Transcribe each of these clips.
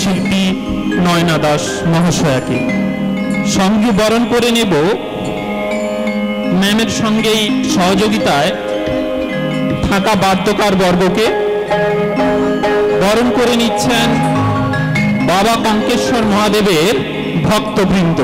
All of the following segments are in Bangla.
শিল্পী নয়না দাস মহাশয়াকে। সঙ্গে বরণ করে নেব ম্যামের সঙ্গেই সহযোগিতায় থাকা বাদ্যকার বর্গকে। বরণ করে নিচ্ছেন বাবা কঙ্কেশ্বর মহাদেবের ভক্তবৃন্দ।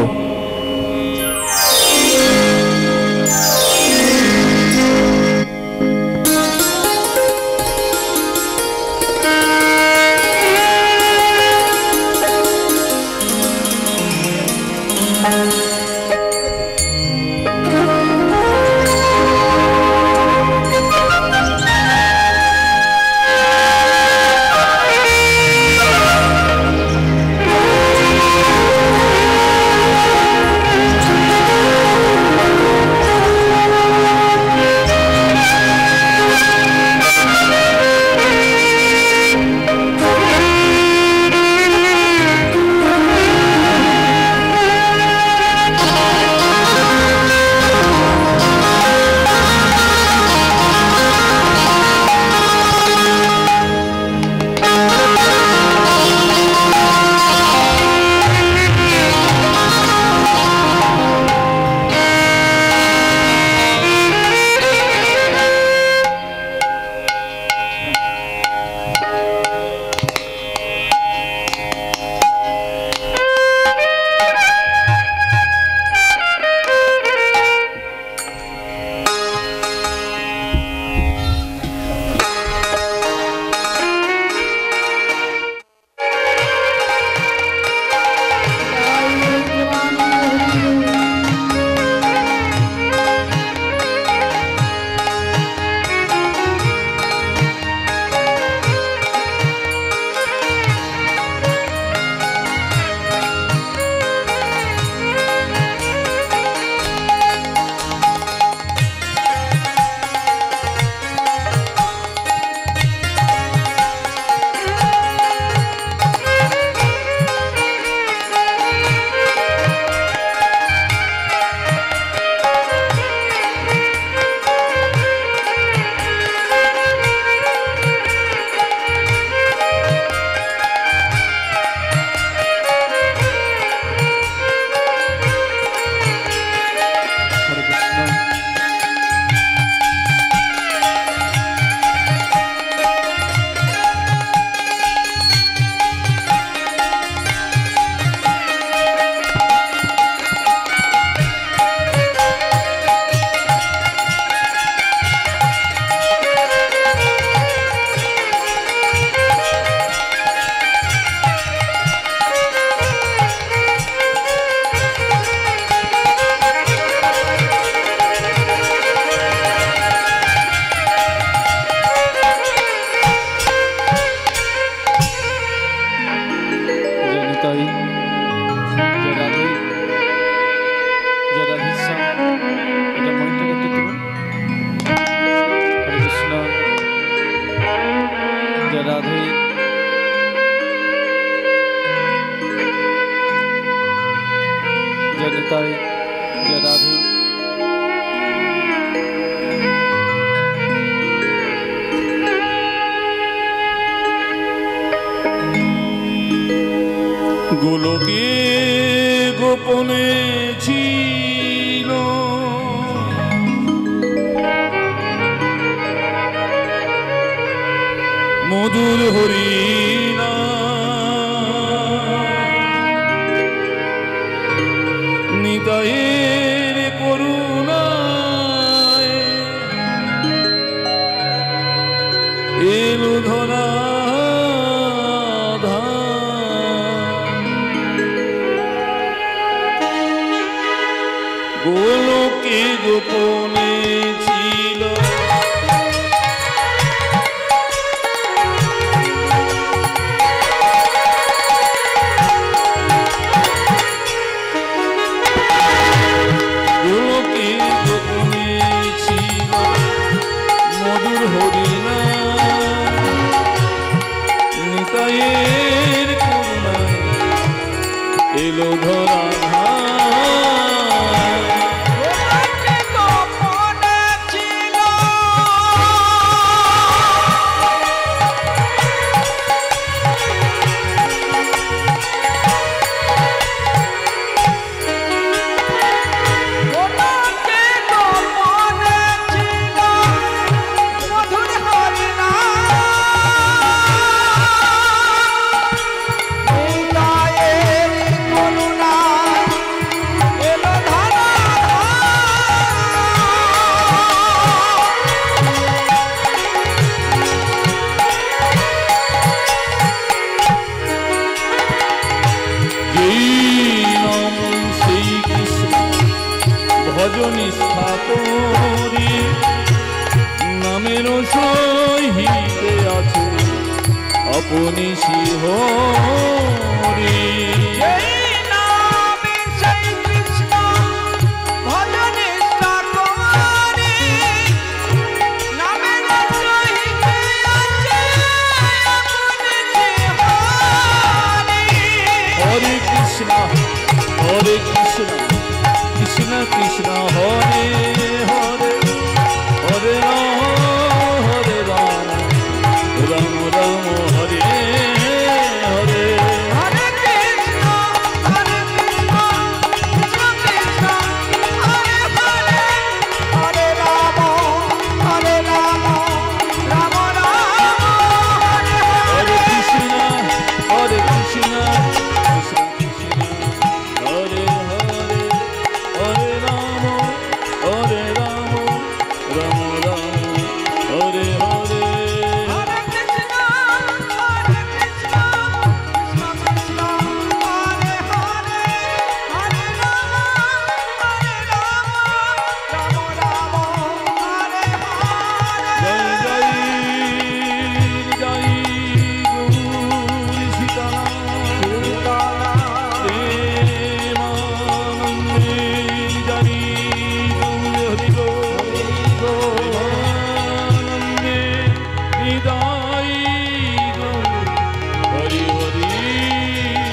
গোলকে গোপনে ছিল মধুর হরিণা, নিতাইয়ের করুণায় এলো ধরা গোলকে গোপনে ছিল গোলকে গোপনে ছিল মধুর হরিণা, নিতাইয়ের করুণায় এলো ধরা শ্রী হরি হরে কৃষ্ণ কৃষ্ণ কৃষ্ণ হরে হরে হরে রাম রাম রাম হরে হরে হরে কৃষ্ণ হরে কৃষ্ণ কৃষ্ণ কৃষ্ণ হরে হরে হরে রাম রাম রাম হরে হরে জয় জয় জয় গুরু সীতারাম প্রেমানন্দে জয় গুরু হরি প্রেমানন্দে হৃদয় হরি হরি হরি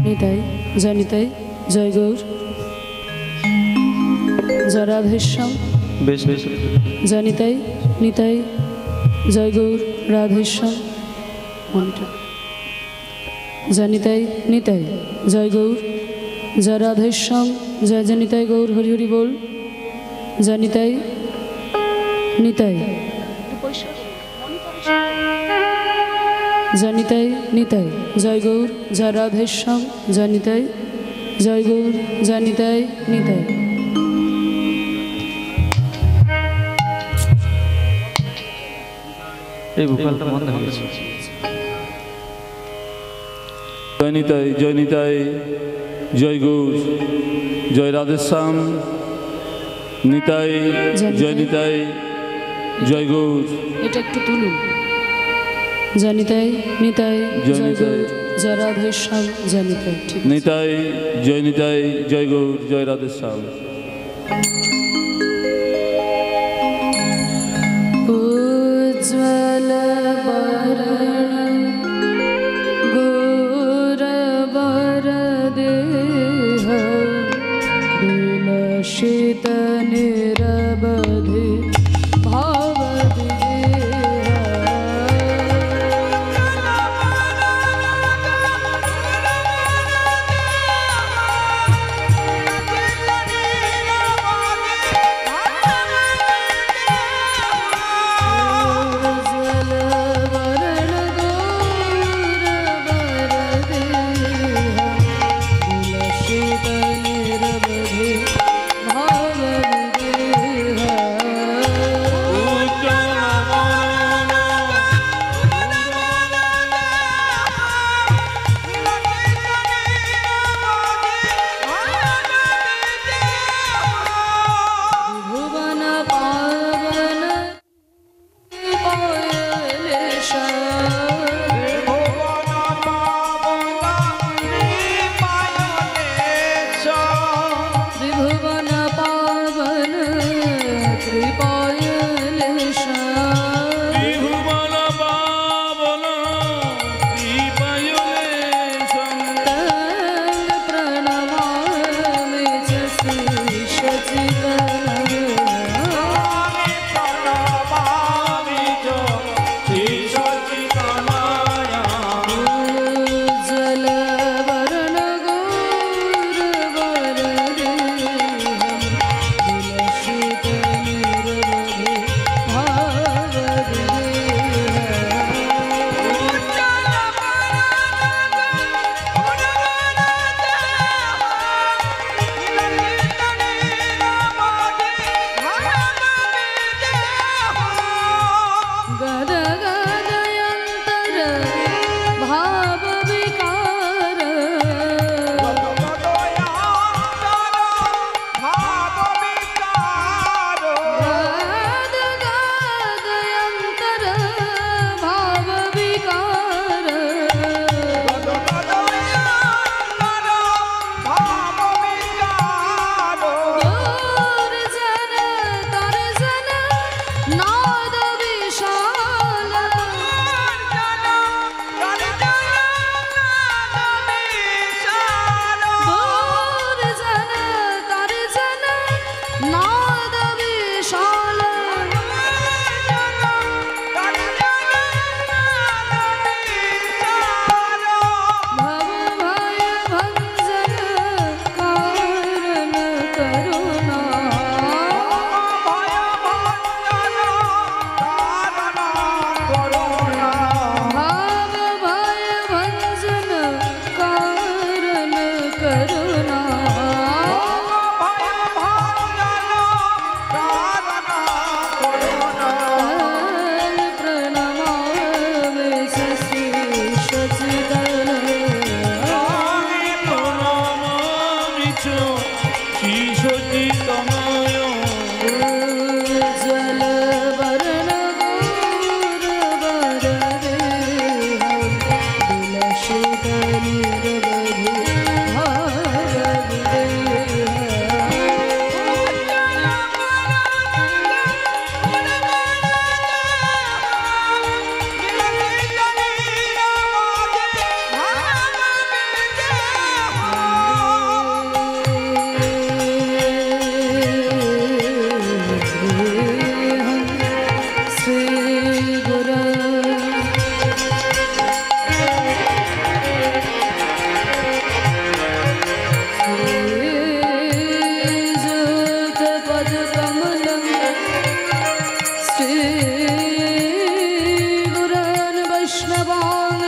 নিতাই জয় নিতাই জয় গৌর জয় রাধেশ্যাম বেশ বেশ জয় নিতাই নিতাই জয় গৌর রাধেশ্যাম মনটা জয় নিতাই নিতাই জয় গৌর জয় রাধেশ্যাম জয় জয় নিতাই গৌর হরি হরি বল জয় নিতাই নিতাই জানিতাই নিতাই জয় গৌর জয় রাধেশ্যাম জানিতাই জয় গৌর জানিতাই নিতাই। এই ভোকালটা বন্ধ হয়ে গেছে। জয় নিতাই জয় নিতাই জয় গৌর জয় রাধেশ্যাম নিতাই জয় নিতাই জয় গৌর। এটা একটু তুলুন। জানিতাই নিতাই জয় গৌর জয় রাধেশ্যাম জানিতাই। ঠিক আছে। নিতাই জয় নিতাই জয় গৌর জয় রাধেশ্যাম। উজ্জ্বল বরণ গৌরবরদেহ বিলসিত নিরবধি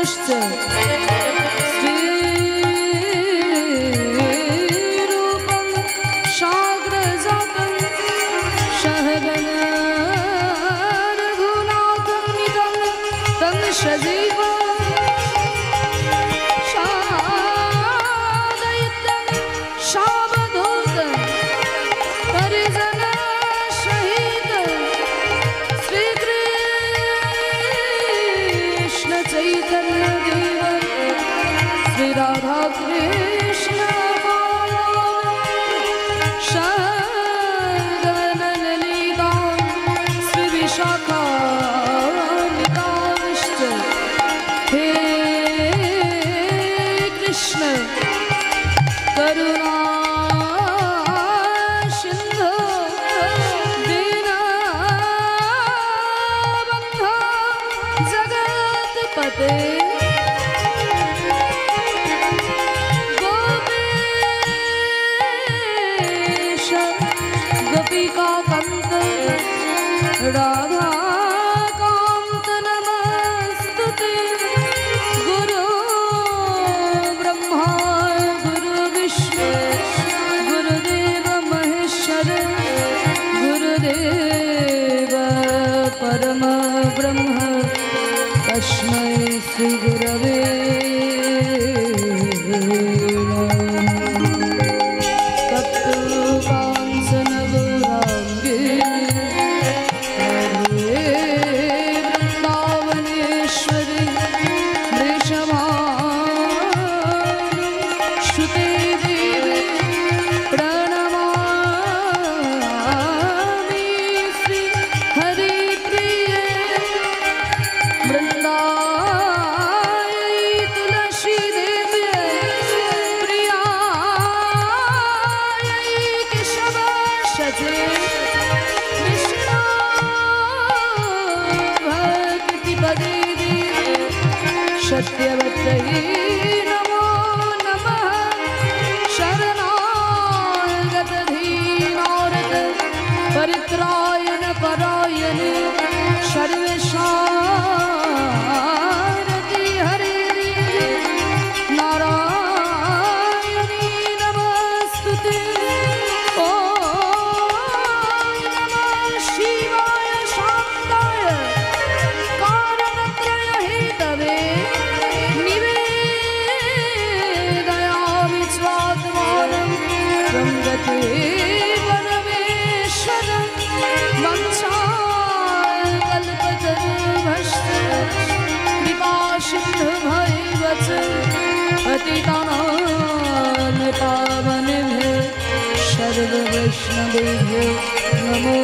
श्रीगुरवेश्च श्रीरूपं साग्रजातं सहगण रघुनाथं नितं तं सजीवं सादयितं सावधूतं परिजनसहितं श्रीकृष्ण चैतन्य देव श्री राधा कृष्ण शरणललिता श्री विशाखान्विताश्च हे कृष्ण करुणा सिंधु दीनबन्धो जगत्पते गोपेश गोपिकान्त राधाकान्त नमस्तुते गुरु ब्रह्मा गुरु विष्णु गुरुदेव महेश्वर गुरुदेव परम ब्रह्म तस्मै श्री गुरवे तप्तकाञ्चन गौराङ्गे वृन्दावनेश्वरी श्रुते देवी प्रणमामि श्री हरिप्रिये वृन्दायै तुलसी देव्यै प्रियायै केशवशजे विष्णु भक्तिपदे देवी सत्यवत्यै नमो नमः शरणागतधीनार्थ परित्रायण परायणे सर्वेशारति हरे देवी नारायणी नमस्तुते ॐ नमः शिवाय शान्ताय कारणत्रयहेतवे निवेदयामि स्वात्मानं गङ्गते परमेश्वरं वंशाकल्पतरुभ्यश्च कृपासिन्धुभ्यैव च पतितानां पावनेभ्यो सर्ववैष्णवेभ्यो नमो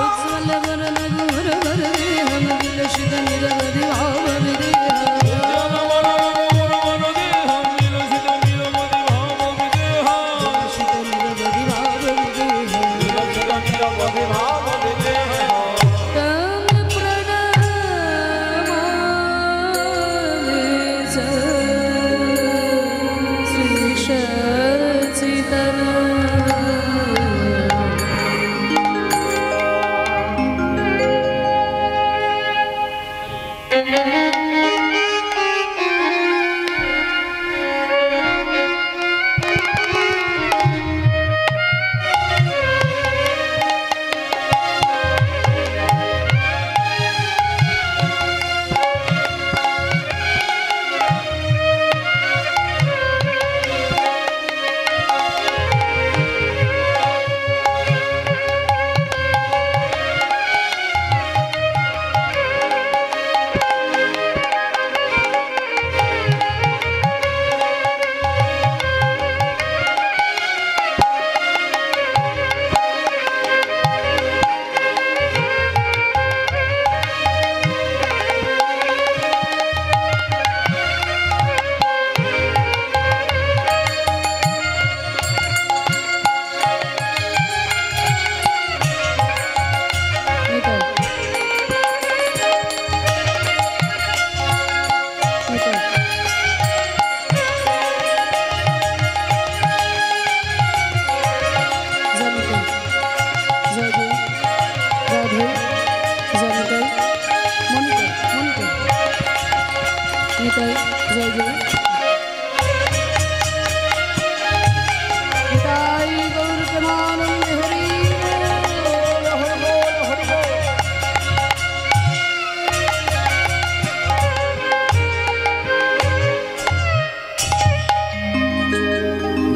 उज्ज्वल वरण गौर वर हम दिल शिव निरव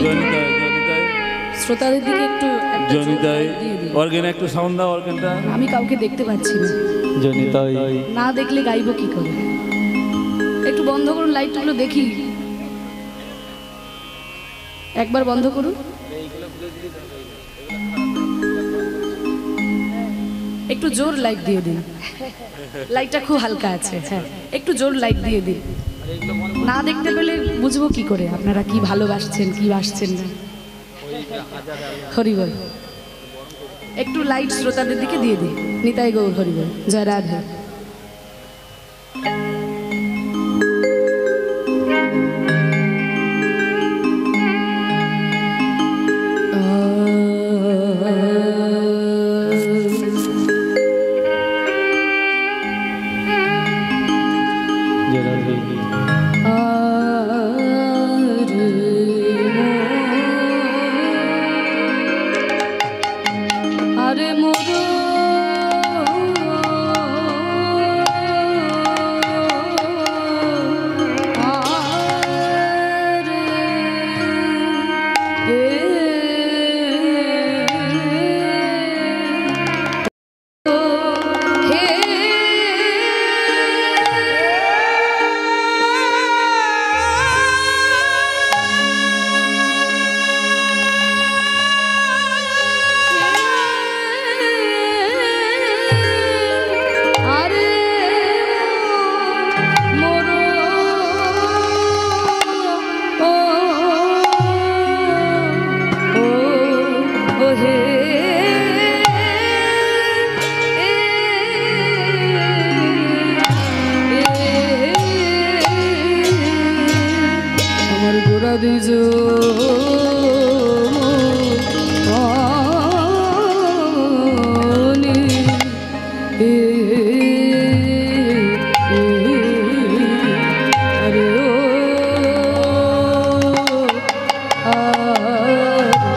জয়নিতাই জয়নিতাই শ্রোতাদের দিকে একটু একটা জোর জয়নিতাই light দিয়ে দিন। অর্গেনে একটু সাউন্ড দাও অর্গেনটা আমি কাউকে দেখতে পাচ্ছি না, জনিতাই না দেখলে গাইবো কি করে? একটু বন্ধ করুন লাইটগুলো দেখি, একবার বন্ধ করুন। একটু জোর লাইট দিয়ে দিন, লাইটটা খুব হালকা আছে। হ্যাঁ, একটু জোর লাইট দিয়ে দিন, না দেখতে পেলে বুঝবো কি করে আপনারা কি ভালোবাসছেন কি বাসছেন না। হরিবল, একটু লাইট শ্রোতাদের দিকে দিয়ে দিন। নিতাই গৌর হরিবল, জয় রাধে। আরে মোর দিজো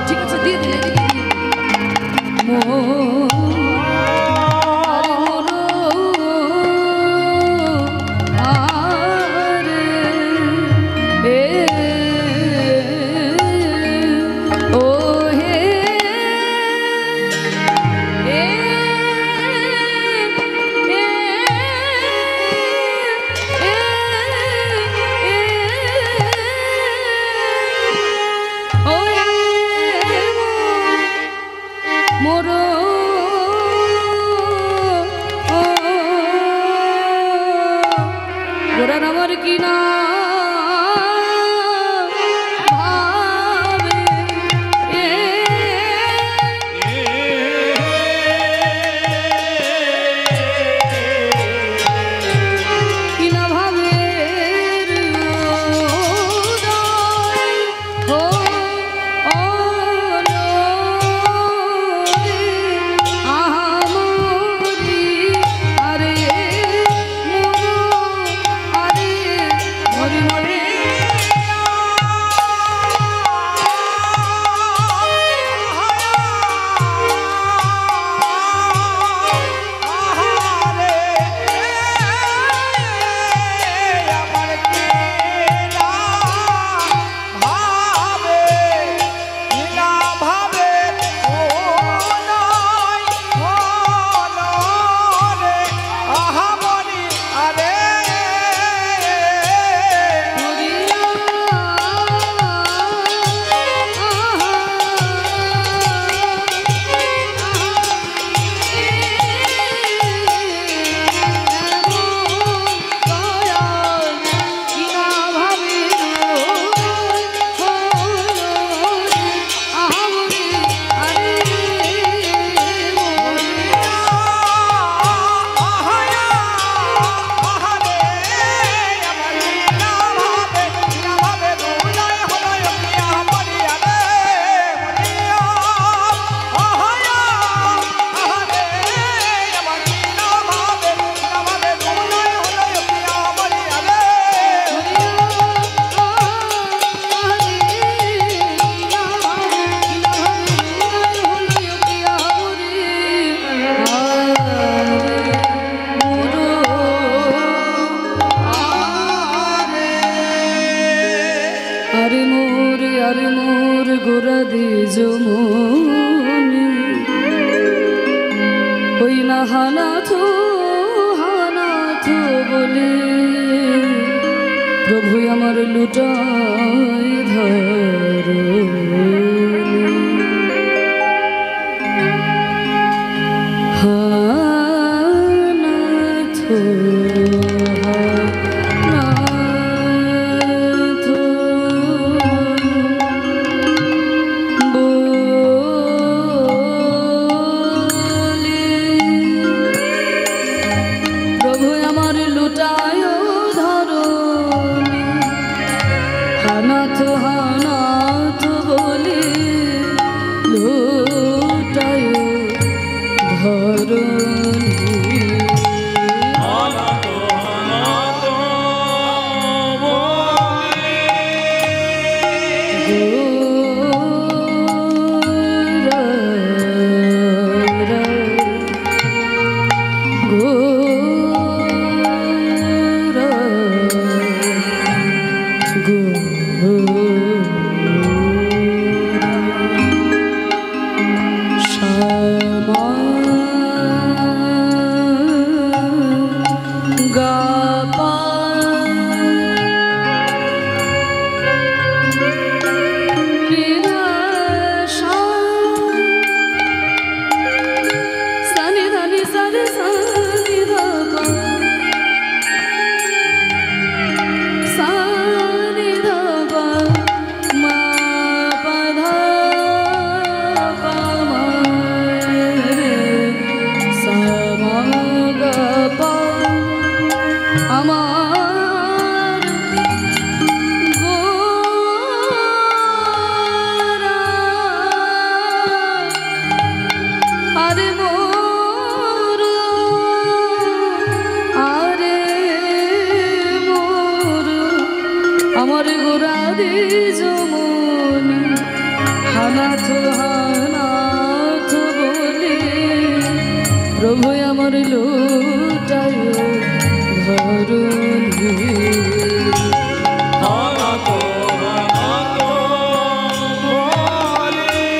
ঠিক আছে, দিয়ে দিলে আরে মোর গোরাদি জমনি ওই না হানাথ বলে প্রভু আমার লুটাই ধর হানাথ আমার গোরাদি জমনি হানাথ বলে প্রভু আমার লুটায় ধরুনি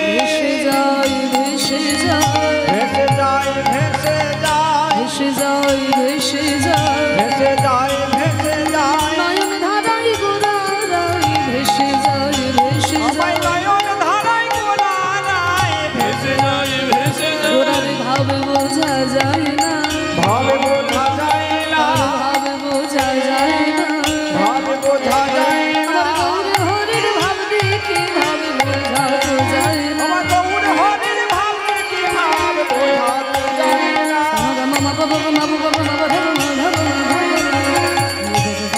ভেসে যায় ভেসে যায় ভেসে যায় ভেসে যায় ভেসে যায় ভেসে যায় ভেসে যায় ভেসে যায় নয়ন ধারাই গোরারাই ভেসে যায় ভেসে আমায় যায় নয়ন ধারায় গোলারায় ভেসে যায় ভেসে যায় গোরার ভাবে বোঝা যায় না ভাবে বোঝা যায় না ভাবে বোঝা যায় না ভাবে বোঝা যায় না আমার গৌরে হরির ভাব দেখে ভাবে বোঝা তো যায় না আমার গৌর হরির ভাব দেখে ভাব বোঝা তো যায় না মামা বাবা মামা বাবা মামা ধর মাধব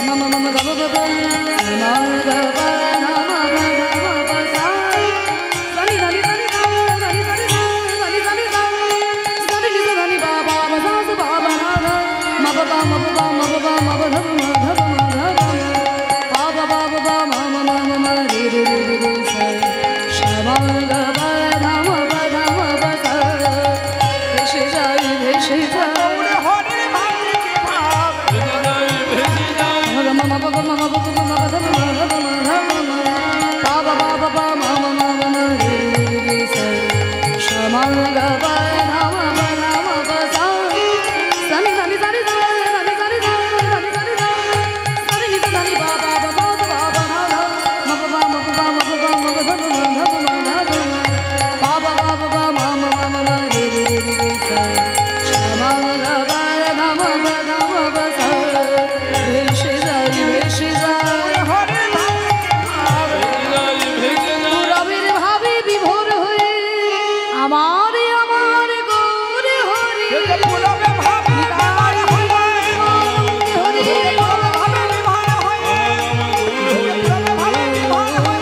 মামা মামা বাবা বাবা মামা বাবা নামা বাবা সা সানি সানি সানি সানি সানি সানি সানি সানি সানি সানি বাবা বাবা সা বাবা নামা মা বাবা মা বাবা মা বাবা মা বাবা ধর মাধব মাধব বাবা বাবা মামা মামা মা রে রে রে রে সা শ্যামা বাবা নামা বাবা সা ভেসে যায় ভেসে যায় গৌর হরির ভাব দেখে ভাব ভেসে যায় ভেসে যায় মামা বাবা মামা বাবা মামা ধর মাধব মাধব বাবা বাবা বাবা মামা মামা মা রে রে রে সা শ্যামা বাবা নামা বাবা সা সানি সানি সানি সানি সানি সানি সানি সানি নি সানি বাবা বাবা বাবা মা বাবা মা বাবা মা বাবা মা ধর মাধব মাধব বাবা বাবা মামা মামা মা রে রে রে সা শ্যামা বাবা নামা বাবা সা ভেসে যায় ভেসে যায় হরির ভাব দেখে ভাব রবির ভাবে বিভোর হয়ে আমার আমার গৌরে হরি যে পুরবে ভাব বিভার হয় হরি পুরবে ভাবে বিভার হয় পুরবে ভাবে বিভার হয়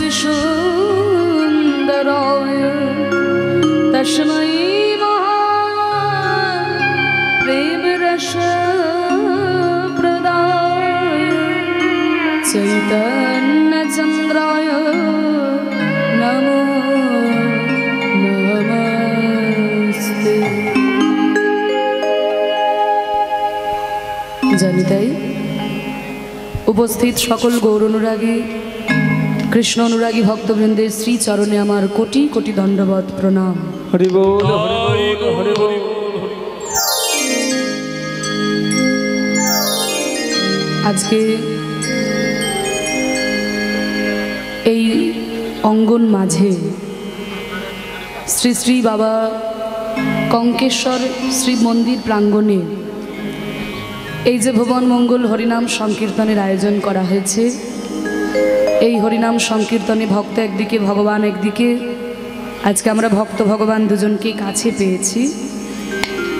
विश्वसुन्दराय तस्मै महाप्रेमरसप्रदाय चैतन्यचन्द्राय नमो नमस्ते। জানি তাই উপস্থিত সকল গৌর অনুরাগী কৃষ্ণ অনুরাগী ভক্তবৃন্দের শ্রী চরণে আমার কোটি কোটি দণ্ডবত প্রণাম। হরি বল হরি বল হরি বল। আজকে এই অঙ্গন মাঝে শ্রী শ্রী বাবা কঙ্কেশ্বর শ্রী মন্দির প্রাঙ্গণে এই যে ভুবন মঙ্গল হরিনাম সংকীর্তনের আয়োজন করা হয়েছে, এই হরিনাম সংকীর্তনে ভক্ত একদিকে ভগবান একদিকে, আজকে আমরা ভক্ত ভগবান দুজনকে কাছে পেয়েছি।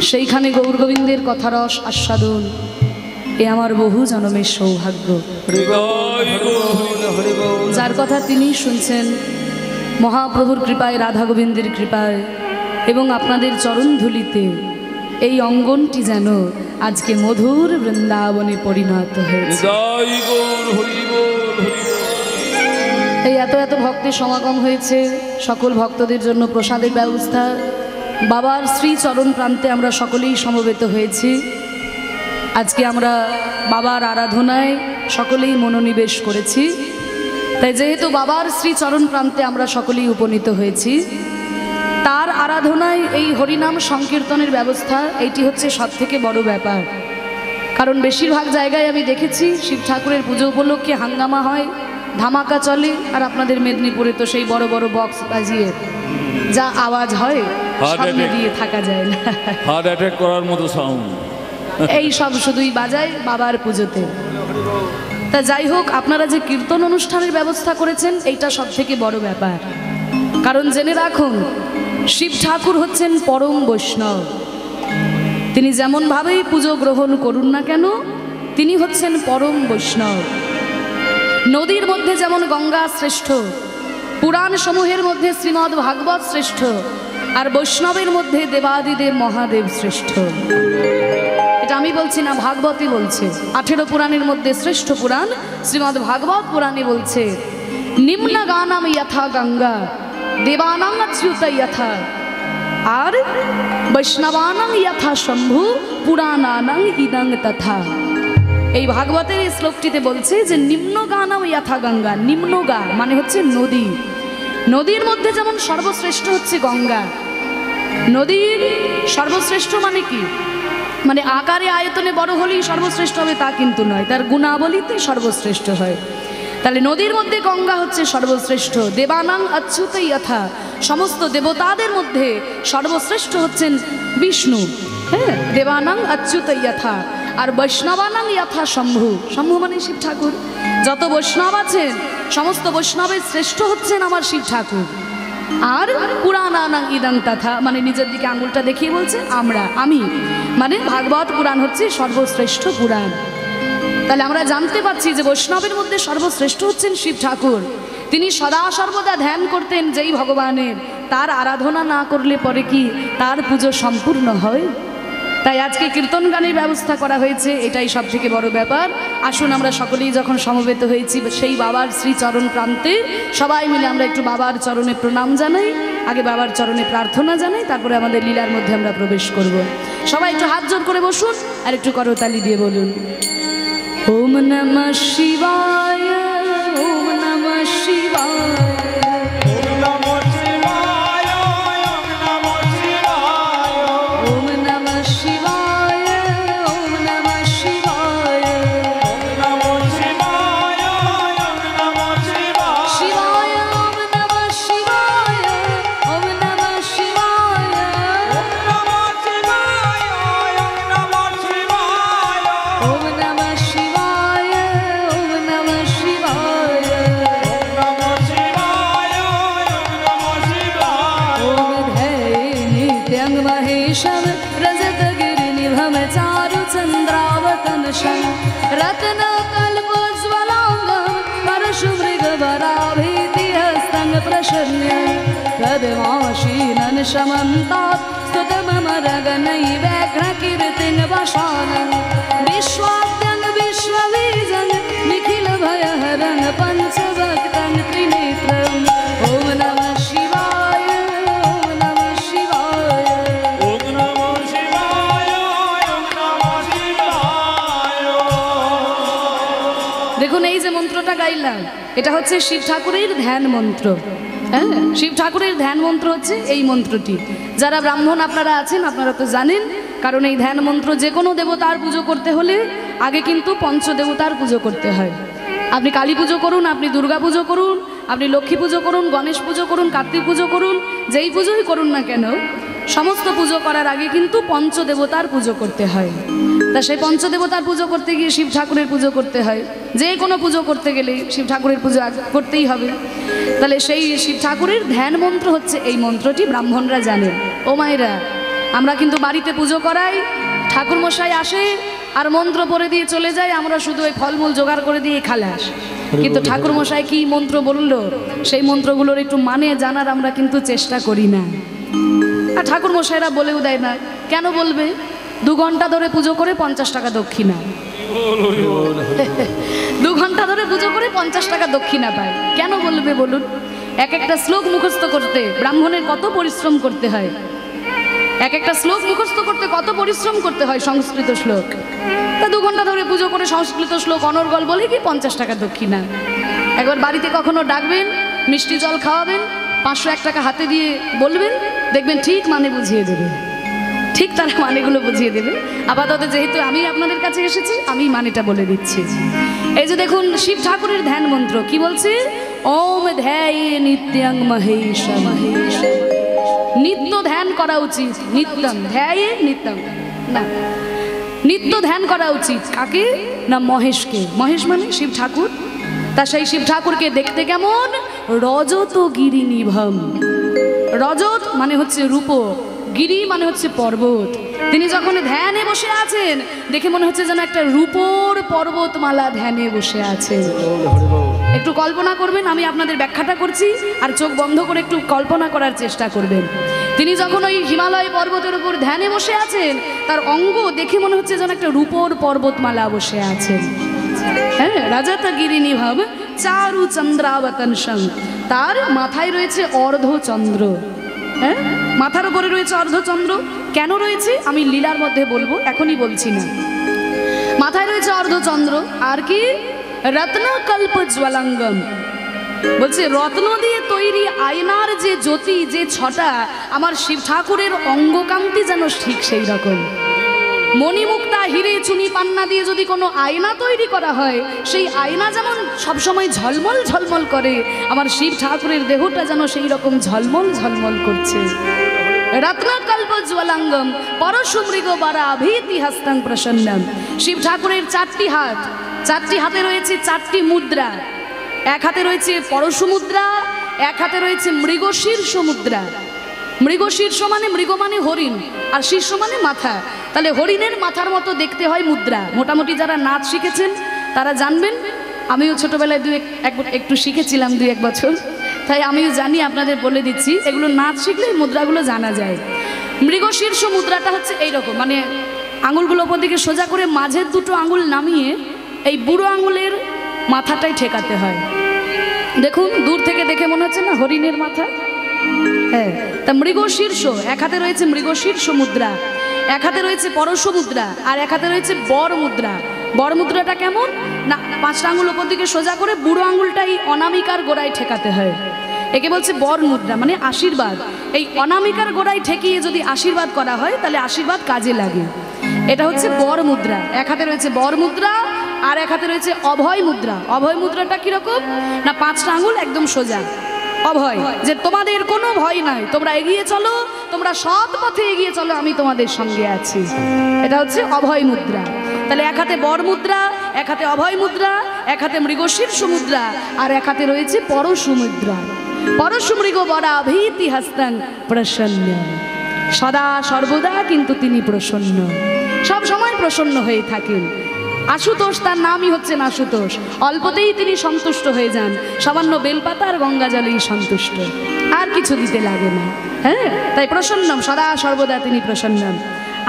সেইখানে গৌরগোবিন্দের কথারস আস্বাদন এ আমার বহু জনমের সৌভাগ্য। যার কথা তিনি শুনছেন মহাপ্রভুর কৃপায়, রাধা গোবিন্দের কৃপায় এবং আপনাদের চরণ ধুলিতে এই অঙ্গনটি যেন আজকে মধুর বৃন্দাবনে পরিণত হয়েছে। এই এত এত ভক্তের সমাগম হয়েছে, সকল ভক্তদের জন্য প্রসাদের ব্যবস্থা, বাবার শ্রী চরণ প্রান্তে আমরা সকলেই সমবেত হয়েছি। আজকে আমরা বাবার আরাধনায় সকলেই মনোনিবেশ করেছি। তাই যেহেতু বাবার শ্রী চরণ প্রান্তে আমরা সকলেই উপনীত হয়েছি, তার আরাধনায় এই হরিনাম সংকীর্তনের ব্যবস্থা এইটি হচ্ছে সবথেকে বড় ব্যাপার। কারণ বেশিরভাগ জায়গায় আমি দেখেছি শিব ঠাকুরের পুজো উপলক্ষে হাঙ্গামা হয়, ধামাকা চলে, আর আপনাদের মেদিনীপুরে তো সেই বড় বড় বক্স বাজিয়ে যা আওয়াজ হয় সামনে দিয়ে থাকা যায় না, হার্ট অ্যাটাক করার মতো সাউন্ড এই সব শুধুই বাজায় বাবার পুজোতে। তা যাই হোক, আপনারা যে কীর্তন অনুষ্ঠানের ব্যবস্থা করেছেন এইটা সব থেকে বড় ব্যাপার। কারণ জেনে রাখুন, শিব ঠাকুর হচ্ছেন পরম বৈষ্ণব। তিনি যেমনভাবেই পুজো গ্রহণ করুন না কেন, তিনি হচ্ছেন পরম বৈষ্ণব। নদীর মধ্যে যেমন গঙ্গা শ্রেষ্ঠ, পুরাণ সমূহের মধ্যে শ্রীমদ্ ভাগবত শ্রেষ্ঠ, আর বৈষ্ণবের মধ্যে দেবাদিদেব মহাদেব শ্রেষ্ঠ। এটা আমি বলছি না, ভাগবতই বলছে। 18 পুরাণের মধ্যে শ্রেষ্ঠ পুরাণ শ্রীমদ্ ভাগবত পুরাণে বলছে, নিম্ন গানাম যথা গঙ্গা দেবানাং অচ্যুত যথা, আর বৈষ্ণবানাং যথা শম্ভু পুরাণানাং ইদং তথা। এই ভাগবতের এই শ্লোকটিতে বলছে যে নিম্ন গানাম যথা গঙ্গা, নিম্ন গা মানে হচ্ছে নদী। নদীর মধ্যে যেমন সর্বশ্রেষ্ঠ হচ্ছে গঙ্গা। নদীর সর্বশ্রেষ্ঠ মানে কি? মানে আকারে আয়তনে বড় হলেই সর্বশ্রেষ্ঠ হবে তা কিন্তু নয়, তার গুণাবলীতে সর্বশ্রেষ্ঠ হয়। তাহলে নদীর মধ্যে গঙ্গা হচ্ছে সর্বশ্রেষ্ঠ। দেবানাং অচ্যুত যথা, সমস্ত দেবতাদের মধ্যে সর্বশ্রেষ্ঠ হচ্ছেন বিষ্ণু। হ্যাঁ, দেবানাং অচ্যুত যথা। আর বৈষ্ণবানাং যথা শম্ভু, শম্ভু মানে শিব ঠাকুর। যত বৈষ্ণব আছেন সমস্ত বৈষ্ণবের শ্রেষ্ঠ হচ্ছেন আমার শিব ঠাকুর। আর পুরাণানাং ইদং তথা, মানে নিজের দিকে আঙুলটা দেখিয়ে বলছে আমরা, আমি, মানে ভাগবত পুরাণ হচ্ছে সর্বশ্রেষ্ঠ পুরাণ। তাহলে আমরা জানতে পারছি যে বৈষ্ণবের মধ্যে সর্বশ্রেষ্ঠ হচ্ছেন শিব ঠাকুর। তিনি সদা সর্বদা ধ্যান করতেন যেই ভগবানের, তার আরাধনা না করলে পরে কি তার পুজো সম্পূর্ণ হয়? তাই আজকে কীর্তন গানের ব্যবস্থা করা হয়েছে, এটাই সব থেকে বড় ব্যাপার। আসুন আমরা সকলেই যখন সমবেত হয়েছি সেই বাবার শ্রী চরণ প্রান্তে সবাই মিলে আমরা একটু বাবার চরণে প্রণাম জানাই, আগে বাবার চরণে প্রার্থনা জানাই, তারপরে আমাদের লীলার মধ্যে আমরা প্রবেশ করব। সবাই একটু হাত জোর করে বসুন আর একটু করতালি দিয়ে বলুন, ওম নমঃ শিবায়, ওম নমঃ শিবায়। रत्न कल्पोज्वलांगं परशुमृगवराभिति प्रसन्न्यं तदमाशीनं समन्तात् स्तुतममरगणैव्याघ्रकीर्तिं वशानं विश्वाद्यं विश्ववीजं निखिलभयहरं पञ्चभक्तं त्रिनेत्रम् ॐ नमः शिवाय ॐ नमः शिवाय ওম নমঃ শিবায় ওম নমঃ শিবায়। দেখুন এই যে মন্ত্রটা গাইলাম এটা হচ্ছে শিব ঠাকুরের ধ্যান মন্ত্র। হ্যাঁ, শিব ঠাকুরের ধ্যান মন্ত্র হচ্ছে এই মন্ত্রটি। যারা ব্রাহ্মণ আপনারা আছেন আপনারা তো জানেন, কারণ এই ধ্যান মন্ত্র যে কোনো দেবতার পুজো করতে হলে আগে কিন্তু পঞ্চদেবতার পুজো করতে হয়। আপনি কালী পুজো করুন, আপনি দুর্গা পুজো করুন, আপনি লক্ষ্মী পুজো করুন, গণেশ পুজো করুন, কার্তিক পুজো করুন, যেই পুজোই করুন না কেন সমস্ত পুজো করার আগে কিন্তু পঞ্চদেবতার পুজো করতে হয়। তা সেই পঞ্চদেবতার পুজো করতে গিয়ে শিব ঠাকুরের পুজো করতে হয়। যে কোনো পুজো করতে গেলে শিব ঠাকুরের পুজো করতেই হবে। তাহলে সেই শিব ঠাকুরের ধ্যান মন্ত্র হচ্ছে এই মন্ত্রটি, ব্রাহ্মণরা জানেন। ও মায়েরা, আমরা কিন্তু বাড়িতে পুজো করাই, ঠাকুর মশাই আসে আর মন্ত্র পড়ে দিয়ে চলে যায়, আমরা শুধু ওই ফলমূল জোগাড় করে দিয়ে খালাস। কিন্তু ঠাকুর মশাই কি মন্ত্র বললো সেই মন্ত্রগুলোর একটু মানে জানার আমরা কিন্তু চেষ্টা করি না। আর ঠাকুর মশাইরা বলেও দেয় না। কেন বলবে? 2 ঘন্টা ধরে পুজো করে 50 টাকা দক্ষিণা। 2 ঘন্টা ধরে পুজো করে 50 টাকা দক্ষিণা পায়। কেন বলবে বলুন? এক একটা শ্লোক মুখস্থ করতে ব্রাহ্মণের কত পরিশ্রম করতে হয়। এক একটা শ্লোক মুখস্থ করতে কত পরিশ্রম করতে হয়, সংস্কৃত শ্লোক। তা 2 ঘন্টা ধরে পুজো করে সংস্কৃত শ্লোক অনর্গল বলে কি 50 টাকা দক্ষিণা। একবার বাড়িতে কখনো ডাকবেন, মিষ্টি জল খাওয়াবেন, 501 টাকা হাতে দিয়ে বলবেন, দেখবেন ঠিক মানে বুঝিয়ে দেবে, ঠিক তারা মানেগুলো বুঝিয়ে দেবে। আপাতত যেহেতু আমি আপনাদের কাছে এসেছি আমি মানেটা বলে দিচ্ছি। এই যে দেখুন শিব ঠাকুরের ধ্যান মন্ত্র কি বলছে, ওম ধ্যায়ে নিত্যং মহেশ মহেশ। নিত্য ধ্যান করা উচিত, নিত্যম ধ্যায়ে নিত্যম না, নিত্য ধ্যান করা উচিত কাকে না? মহেশকে। মহেশ মানে শিব ঠাকুর। তা সেই শিব ঠাকুরকে দেখতে কেমন? রজত গিরি নিভম। রজত মানে হচ্ছে রূপ, গিরি মানে হচ্ছে পর্বত। তিনি যখন ধ্যানে বসে আছেন দেখে মনে হচ্ছে যেন একটা রূপোর পর্বতমালা ধ্যানে বসে আছেন। একটু কল্পনা করবেন, আমি আপনাদের ব্যাখ্যাটা করছি আর চোখ বন্ধ করে একটু কল্পনা করার চেষ্টা করবেন। তিনি যখন ওই হিমালয় পর্বতের উপর ধ্যানে বসে আছেন তার অঙ্গ দেখে মনে হচ্ছে যেন একটা রূপোর পর্বতমালা বসে আছেন। হ্যাঁ, রাজাতগিরি নিভব চারু চন্দ্রাবতনসং। তার মাথায় রয়েছে অর্ধচন্দ্র। হ্যাঁ, মাথার উপরে রয়েছে অর্ধচন্দ্র। কেন রয়েছে আমি লীলার মধ্যে বলবো, এখনই বলছি না। মাথায় রয়েছে অর্ধচন্দ্র আর কি রত্নকল্প জ্বলাঙ্গম। বলছে রত্ন দিয়ে তৈরি আয়নার যে জ্যোতি, যে ছটা, আমার শিব ঠাকুরের অঙ্গকান্তি যেন ঠিক সেই রকম। মণিমুক্তা হিরে চুনি পান্না দিয়ে যদি কোনো আয়না তৈরি করা হয় সেই আয়না যেমন সবসময় ঝলমল ঝলমল করে, আমার শিব ঠাকুরের দেহটা যেন সেই রকম ঝলমল ঝলমল করছে। রত্নকল্প জ্বলাঙ্গম পরশুমৃগ বারাভীতি হস্তং প্রসন্নম। শিব ঠাকুরের 4টি হাত, 4টি হাতে রয়েছে 4টি মুদ্রা। এক হাতে রয়েছে পরশু মুদ্রা, এক হাতে রয়েছে মৃগশীর্ষ মুদ্রা। মৃগশীর্ষ মানে মৃগ মানে হরিণ, আর শীর্ষ মানে মাথা। তাহলে হরিণের মাথার মতো দেখতে হয় মুদ্রা। মোটামুটি যারা নাচ শিখেছেন তারা জানবেন, আমিও ছোটবেলায় একটু শিখেছিলাম 2-1 বছর, তাই আমিও জানি, আপনাদের বলে দিচ্ছি। এগুলো নাচ শিখলে মুদ্রাগুলো জানা যায়। মৃগশীর্ষ মুদ্রাটা হচ্ছে এইরকম, মানে আঙুলগুলো ওপর দিকে সোজা করে মাঝের 2টো আঙুল নামিয়ে এই বুড়ো আঙুলের মাথাটাই ঠেকাতে হয়। দেখুন দূর থেকে দেখে মনে হচ্ছে না হরিণের মাথা? হ্যাঁ, তা মৃগশীর্ষ। এক হাতে রয়েছে মৃগশীর্ষ মুদ্রা, এক হাতে রয়েছে পরশু মুদ্রা, আর এক হাতে রয়েছে বর মুদ্রা। বর মুদ্রাটা কেমন না, 5টা আঙুল ওপর দিকে সোজা করে বুড়ো আঙুলটাই অনামিকার গোড়ায় ঠেকাতে হয়। একে বলছে বর মুদ্রা, মানে আশীর্বাদ। এই অনামিকার গোড়ায় ঠেকিয়ে যদি আশীর্বাদ করা হয় তাহলে আশীর্বাদ কাজে লাগে। এটা হচ্ছে বর মুদ্রা। এক হাতে রয়েছে বর মুদ্রা আর এক হাতে রয়েছে অভয় মুদ্রা। অভয় মুদ্রাটা কিরকম না, 5টা আঙুল একদম সোজা, অভয়, যে তোমাদের কোনো ভয় নাই, তোমরা এগিয়ে চলো, তোমরা সৎ পথে এগিয়ে চলো, আমি তোমাদের সঙ্গে আছি। এটা হচ্ছে অভয় মুদ্রা। তাহলে এক হাতে বর মুদ্রা, এক হাতে অভয় মুদ্রা, এক হাতে মৃগশীর্ষ মুদ্রা, আর এক হাতে রয়েছে পরশু মুদ্রা। পরশু মৃগ বরাভীতি হস্তং প্রসন্ন। সদা সর্বদা কিন্তু তিনি প্রসন্ন, সব সময় প্রসন্ন হয়ে থাকেন। আশুতোষ তার নামই হচ্ছেন আশুতোষ। অল্পতেই তিনি সন্তুষ্ট হয়ে যান, সামান্য বেলপাতা আর গঙ্গা জলেই সন্তুষ্ট, আর কিছু দিতে লাগে না। হ্যাঁ, তাই প্রসন্নম, সদা সর্বদা তিনি প্রসন্নম।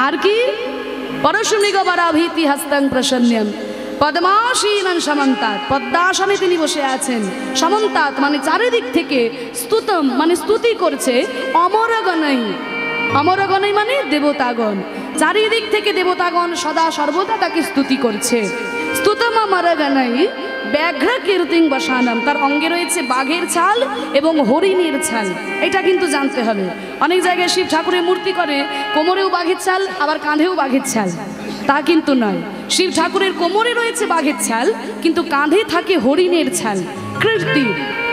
আর কি? পরশুমৃগবরাভীতি হস্তং প্রসন্নম পদ্মাসীনং সমন্তাৎ, পদ্মাসনে তিনি বসে আছেন। সমন্তাৎ মানে চারিদিক থেকে, স্তুতম মানে স্তুতি করছে অমরগণই। অমরগণই মানে দেবতাগণ, চারিদিক থেকে দেবতাগণ সদা সর্বদা তাকে স্তুতি করছে। স্তুতম অমরগণই ব্যাঘ্র কীর্তিং বসানম, তার অঙ্গে রয়েছে বাঘের ছাল এবং হরিণের ছাল। এটা কিন্তু জানতে হবে, অনেক জায়গায় শিব ঠাকুরের মূর্তি করে কোমরেও বাঘের ছাল আবার কাঁধেও বাঘের ছাল, তা কিন্তু নয়। শিব ঠাকুরের কোমরে রয়েছে বাঘের ছাল, কিন্তু কাঁধে থাকে হরিণের ছাল। কীর্তি,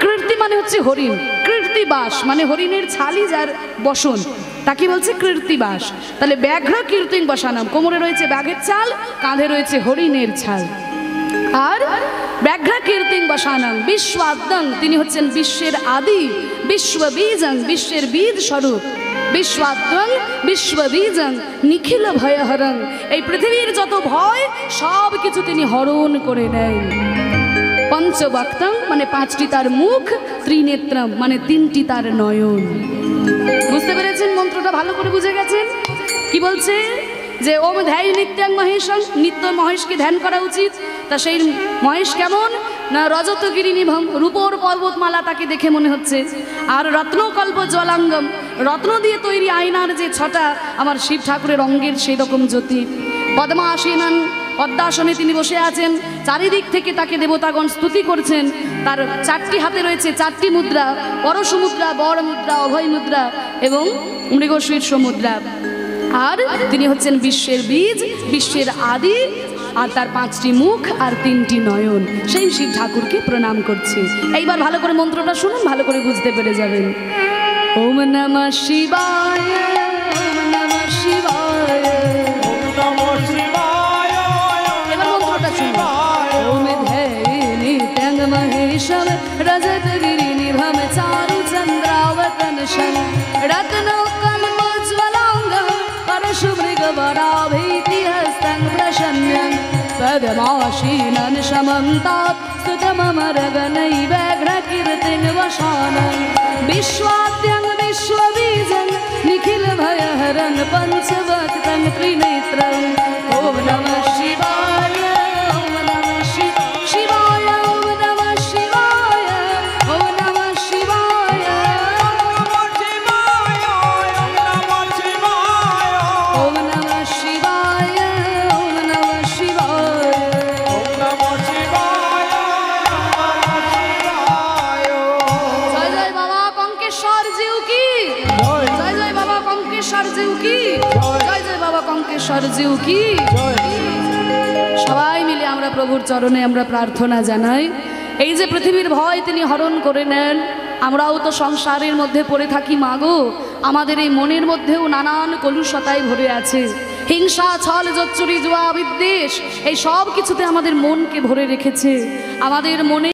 কীর্তি মানে হচ্ছে হরিণ, কীর্তিবাস মানে হরিণের ছালই যার বসন, তাকে বলছে কীর্তিবাস। তাহলে ব্যাঘ্র কীর্তিং বসানাম, কোমরে রয়েছে বাঘের ছাল, কাঁধে রয়েছে হরিণের ছাল। আর ব্যাঘ্র কীর্তিং বসানাম বিশ্বাদ্যং, তিনি হচ্ছেন বিশ্বের আদি, বিশ্ববীজং বিশ্বের বীজ স্বরূপ। বিশ্বাদ্যং বিশ্ববীজং নিখিল ভয়হরং, এই পৃথিবীর যত ভয় সব কিছু তিনি হরণ করে নেন। পঞ্চবক্তং মানে পাঁচটি তার মুখ, ত্রিনেত্রম মানে তিনটি তার নয়ন। বুঝতে পেরেছেন? মন্ত্রটা ভালো করে বুঝে গেছেন? কি বলছে? যে ওম ধ্যায় নিত্যাং মহেশং, নিত্য মহেশকে ধ্যান করা উচিত। তা সেই মহেশ কেমন না? রজতগিরি নিভম, রূপোর পর্বতমালা তাকে দেখে মনে হচ্ছে। আর রত্নকল্প জলাঙ্গম, রত্ন দিয়ে তৈরি আয়নার যে ছটা আমার শিব ঠাকুরের অঙ্গের সেই রকম জ্যোতি। পদ্মা আসীনন, পদ্মাসনে তিনি বসে আছেন, চারিদিক থেকে তাকে দেবতাগণ স্তুতি করছেন। তার চারটি হাতে রয়েছে চারটি মুদ্রা, পরশু মুদ্রা, বর মুদ্রা, অভয় মুদ্রা এবং মৃগশীর্ষ মুদ্রা। আর তিনি হচ্ছেন বিশ্বের বীজ, বিশ্বের আদি, আর তার পাঁচটি মুখ আর তিনটি নয়ন। সেই শিব ঠাকুরকে প্রণাম করছি। এইবার ভালো করে মন্ত্রটা শুনুন, ভালো করে বুঝতে পেরে যাবেন। ওম নমঃ শিবায়, ওম নমঃ শিবায়, ওম নমঃ শিবায়, এবার মন্ত্রটা শুনুন। ওম ধ্যায় নিত্যং মহেশম রজতগিরি নিভম চারু চন্দ্রাবতনশং রত্নকল্পজ্জ্বলাঙ্গম পরশুমৃগবরাভীতি হস্তং প্রসন্নং পদ্মাসীনং সমন্তাৎ स्तुतममरगणै व्याघ्रकीर्तिं वसानं विश्वाद्यं विश्वबीजं निखिलभयहरं पञ्चवक्त्रं त्रिनेत्रं। ॐ नमः शिवाय, ॐ नमः शिवाय, ॐ नमः शिवाय, ॐ नमः शिवाय, ॐ नमः शिवाय, ॐ नमः शिवाय। জয় জয় বাবা কঙ্কেশ্বর জিউ কি, জয় জয় বাবা কঙ্কেশ্বর জিউ কি, জয় জয় বাবা কঙ্কেশ্বর জিউ কি। সবাই মিলে আমরা প্রভুর চরণে আমরা প্রার্থনা জানাই, এই যে পৃথিবীর ভয় তিনি হরণ করে নেন। আমরাও তো সংসারের মধ্যে পড়ে থাকি মাগো, আমাদের এই মনের মধ্যেও নানান কলুষতায় ভরে আছে। হিংসা, ছল, জচ্চুরি, জুয়া, বিদ্বেষ, এই সব কিছুতে আমাদের মনকে ভরে রেখেছে। আমাদের মনে